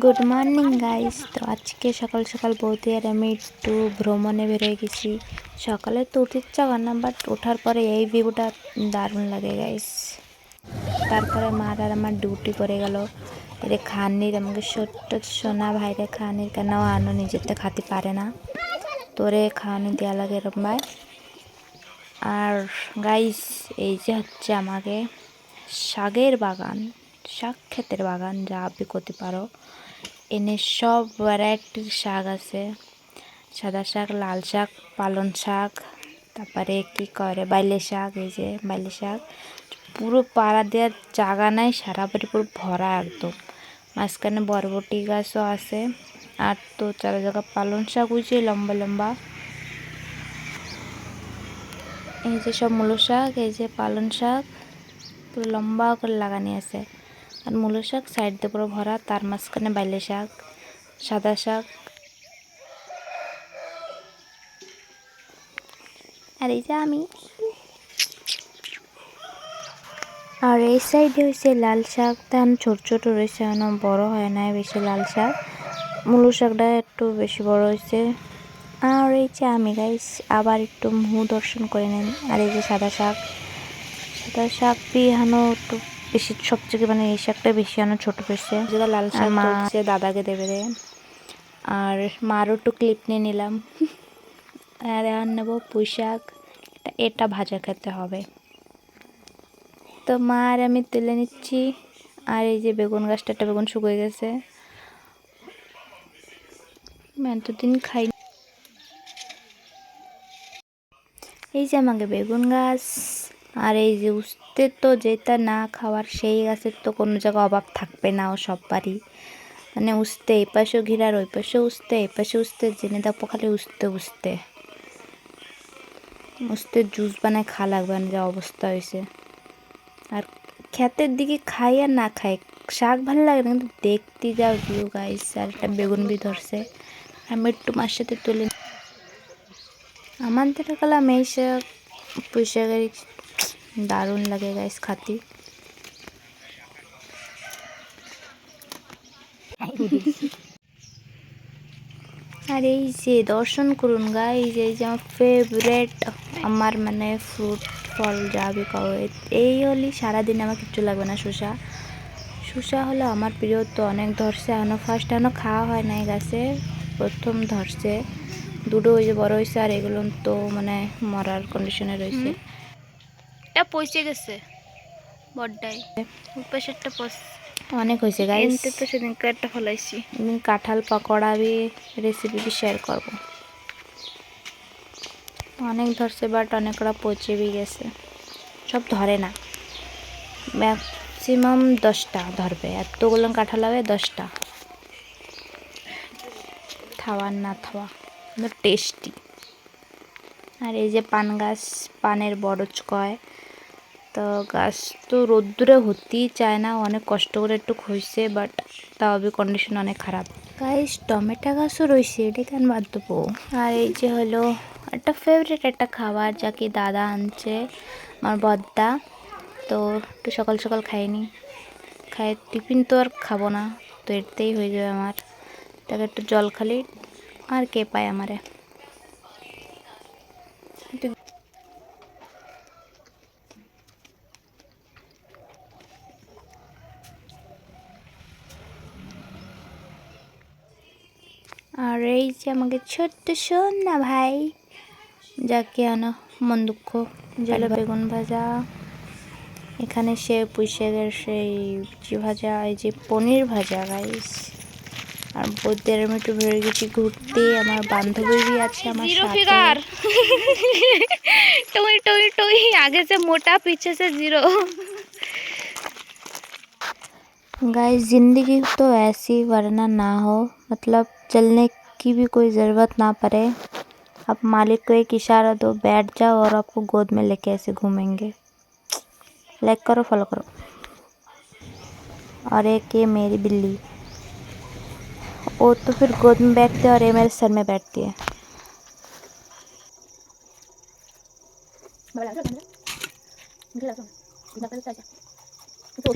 Good morning guys. তো আজকে সকাল সকাল বৌদি আর আমি একটু ভ্রমণে বেরোয় গেছি। সকালে তো উঠতে ইচ্ছা করে না, বাট ওঠার পরে এই ভিউটা দারুণ লাগে গাইস। তারপরে মার আর আমার ডিউটি করে গেল। এর খানির আমাকে ছোট্ট সোনা ভাইরে খানির কেন আনো নিজেতে খাতে পারে না, তোরে খাওয়ানি দেওয়া লাগে এরম ভাই। আর গাইস এই যে হচ্ছে আমাকে শাকের বাগান, শাক ক্ষেতের বাগান যা আপনি করতে পারো। এনে সব ভ্যারাইটির শাক আছে, সাদা শাক, লাল শাক, পালং শাক, তারপরে কি করে বাইলে শাক। এই যে বাইলে শাক পুরো পাড়া দেওয়ার জায়গা নাই, সারা বাড়ি পুরো ভরা একদম। মাঝখানে বরবটি গাছও আছে। আর তো চার জায়গা পালং শাক উঠছে লম্বা লম্বা। এই যে সব মূলো শাক, এই যে পালং শাক পুরো লম্বা করে লাগানি আছে। আর মূলো শাক সাইড দিয়ে পুরো ভরা, তার মাঝখানে বাইলে শাক, সাদা শাক। আর এই যে আমি, আর এই সাইডে হয়েছে লাল শাক। ধান ছোট ছোট রয়েছে, এখনো বড় হয় নাই বেশি লাল শাক। মূলো শাকটা একটু বেশি বড় হয়েছে। আর এই যে আমি গাইস আবার একটু মুখ দর্শন করে নেন। আর এই যে সাদা শাক, সাদা শাক এখনো একটু বেশি, সবচেয়ে মানে এই শাকটা বেশি এখনো ছোট পেয়েছে। যেটা লাল শাক তুলছে দাদাকে দেবে রে। আর মারও একটু ক্লিপ নিয়ে নিলাম। আর এখন নেবো পুঁই শাক, এটা ভাজা খেতে হবে। তো মা আর আমি তুলে নিচ্ছি। আর এই যে বেগুন গাছটা, একটা বেগুন শুকিয়ে গেছে, এতদিন খাই। এই যে আমাকে বেগুন গাছ। আর এই যে উস্তে, তো যেটা না খাওয়ার সেই গাছের তো কোনো জায়গায় অভাব থাকবে না, ও সব বাড়ি মানে উস্তে, এই পাশেও ঘিরার ওই পাশে উস্তে, এই পাশে উস্তে, জেনে দেখো খালি উস্তে উস্তে উস্তে জুস বানায় খা লাগবে না, যা অবস্থা হয়েছে। আর ক্ষেতের দিকে খাই আর না খাই, শাক ভালো লাগে না, কিন্তু দেখতে যা ভিউ গাইস। আর একটা বেগুন বি ধরছে, আমি একটু মার সাথে তুলে আমাদের কালাম এই শাক, পুঁই শাকের দারুণ লাগে গাইস খাতি। আর এই যে দর্শন করুন গাইস, এই যে আমার ফেভারেট, আমার মানে ফ্রুট ফল যা বি খাও, এই হলে সারাদিন আমার কিচ্ছু লাগবে না। শসা, শসা হলো আমার প্রিয়। তো অনেক ধরছে, এখনো ফার্স্ট এখনো খাওয়া হয় নাই গাছে, প্রথম ধরছে দুটো, ওই যে বড় হয়েছে। আর এগুলো তো মানে মরার কন্ডিশনে রয়েছে। এটা পচে গেছে বড্ডাই, পাশেরটা অনেক হয়েছে গাইস। তো সেদিনকে একটা ফলাইছি, কাঁঠাল পকোড়া বি রেসিপি বি শেয়ার করব। অনেক ধরছে, বাট অনেকটা পচে বি গেছে, সব ধরে না। ম্যাক্সিমাম 10টা ধরবে, এতগুলো কাঁঠাল হবে 10টা। থাওয়ার না থাওয়া কিন্তু টেস্টি। আর এই যে পান গাছ, পানের বরজ কয়। তো গাছ তো রোদ্দুরে হতেই চায় না, অনেক কষ্ট করে একটু হয়েছে, বাট তাও বি কন্ডিশন অনেক খারাপ গাইস। টমেটো গাছও রয়েছে, এটা কেন বাদ দেবো। আর এই যে হলো একটা ফেভারিট একটা খাবার, যা কি দাদা আনছে আমার বদ্দা। তো একটু সকাল সকাল খাইনি, খাই টিফিন তো আর খাবো না, তো এটাতেই হয়ে যাবে আমার। তাকে একটু জল খালি, আর কে পায় আমারে। আর এই যে আমাকে ছোট্ট সোনা ভাই, যাকে আনা মন দুঃখ, জেলে বেগুন ভাজা, এখানে সে পুঁই শাকের সেই বিচি ভাজা, এই যে পনির ভাজা গাইস। আর বৌদের আমি একটু বেরিয়ে গেছি ঘুরতে, আমার বান্ধবী আছে আমার সাথে। टोई टोई टोई, आगे से मोटा पीछे से जीरो। गाइस जिंदगी तो ऐसी वरना ना हो, मतलब चलने की भी कोई ज़रूरत ना पड़े। आप मालिक को एक इशारा दो, बैठ जाओ और आपको गोद में लेके ऐसे घूमेंगे। लाइक करो, फॉलो करो। और एक ये मेरी बिल्ली, वो तो फिर गोद में बैठती है और ये मेरे सर में बैठती है। तो